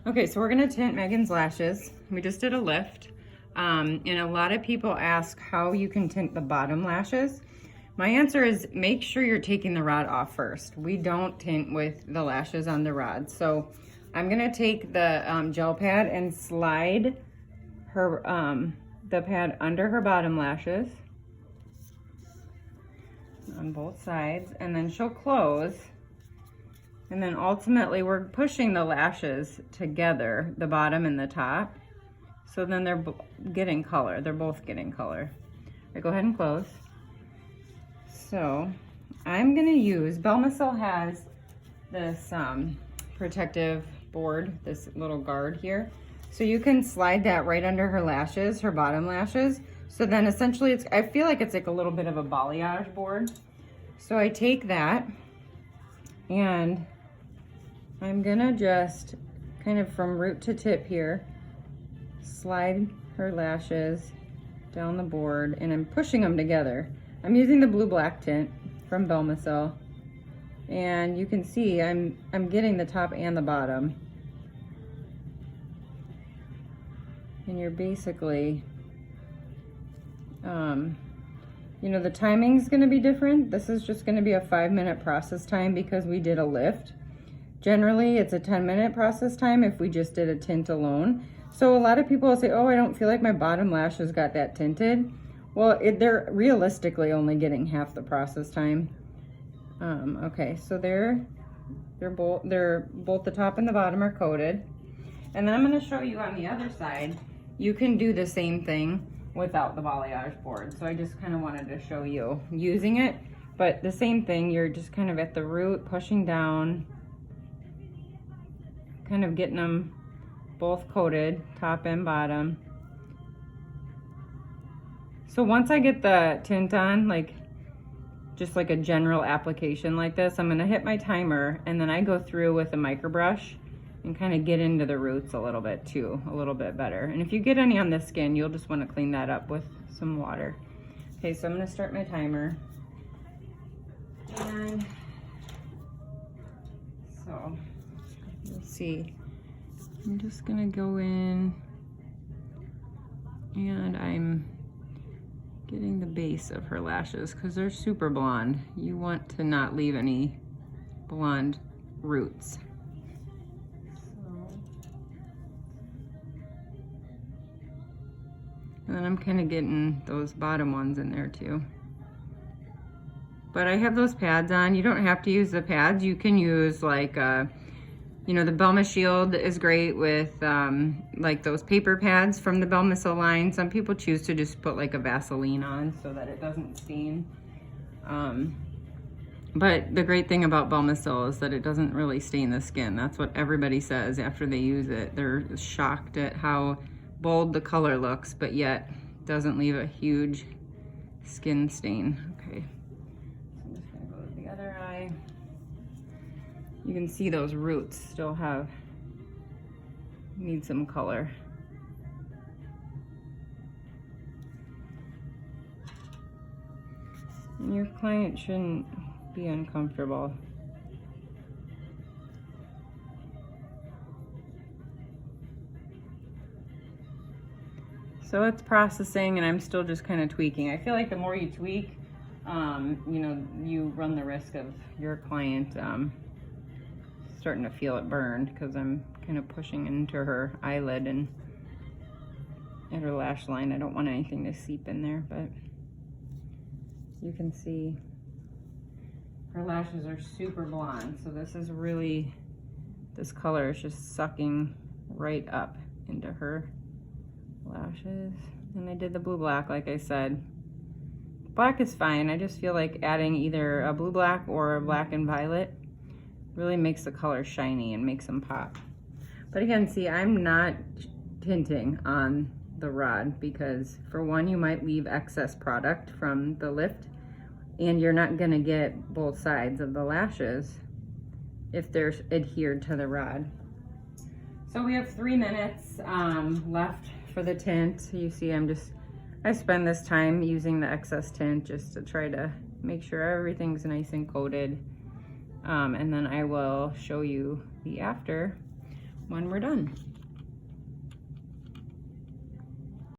Okay, so we're gonna tint Megan's lashes. We just did a lift. And a lot of people ask how you can tint the bottom lashes. My answer is make sure you're taking the rod off first. We don't tint with the lashes on the rod. So I'm gonna take the gel pad and slide her the pad under her bottom lashes on both sides, and then she'll close. And then ultimately we're pushing the lashes together, the bottom and the top. So then they're getting color. They're both getting color. All right, go ahead and close. So I'm gonna use, Belmacil has this protective board, this little guard here. So you can slide that right under her lashes, her bottom lashes. So then essentially it's, I feel like it's like a little bit of a balayage board. So I take that and I'm gonna just kind of from root to tip here, slide her lashes down the board, and I'm pushing them together. I'm using the blue black tint from Belmacil, and you can see I'm getting the top and the bottom. And you're basically, you know, the timing's gonna be different. This is just gonna be a 5-minute process time because we did a lift. Generally, it's a 10-minute process time if we just did a tint alone. So a lot of people will say, oh, I don't feel like my bottom lashes got that tinted. Well, they're realistically only getting half the process time. Okay, so they're both the top and the bottom are coated. And then I'm gonna show you on the other side, you can do the same thing without the balayage board. So I just kind of wanted to show you using it, but the same thing, you're just kind of at the root, pushing down, kind of getting them both coated, top and bottom. So once I get the tint on, like just like a general application like this, I'm gonna hit my timer and then I go through with a micro brush and kind of get into the roots a little bit too, a little bit better. And if you get any on the skin, you'll just want to clean that up with some water. Okay, so I'm gonna start my timer. And so you'll see, I'm just gonna go in and I'm getting the base of her lashes because they're super blonde. You want to not leave any blonde roots. And then I'm kind of getting those bottom ones in there too. But I have those pads on. You don't have to use the pads. You can use like, you know, the Belmacil is great with like those paper pads from the Belmacil line. Some people choose to just put like a Vaseline on so that it doesn't stain. But the great thing about Belmacil is that it doesn't really stain the skin. That's what everybody says after they use it. They're shocked at how bold the color looks, but yet doesn't leave a huge skin stain. Okay, so I'm just gonna go to the other eye. You can see those roots still need some color. And your client shouldn't be uncomfortable. So it's processing and I'm still just kind of tweaking. I feel like the more you tweak, you know, you run the risk of your client starting to feel it burned because I'm kind of pushing into her eyelid and at her lash line. I don't want anything to seep in there, but you can see her lashes are super blonde. So this is really, this color is just sucking right up into her lashes. And I did the blue black, like I said. Black is fine. I just feel like adding either a blue black or a black and violet really makes the color shiny and makes them pop. But again, see, I'm not tinting on the rod because for one, you might leave excess product from the lift and you're not gonna get both sides of the lashes if they're adhered to the rod. So we have 3 minutes left for the tint. You see, I spend this time using the excess tint just to try to make sure everything's nice and coated. And then I will show you the after when we're done.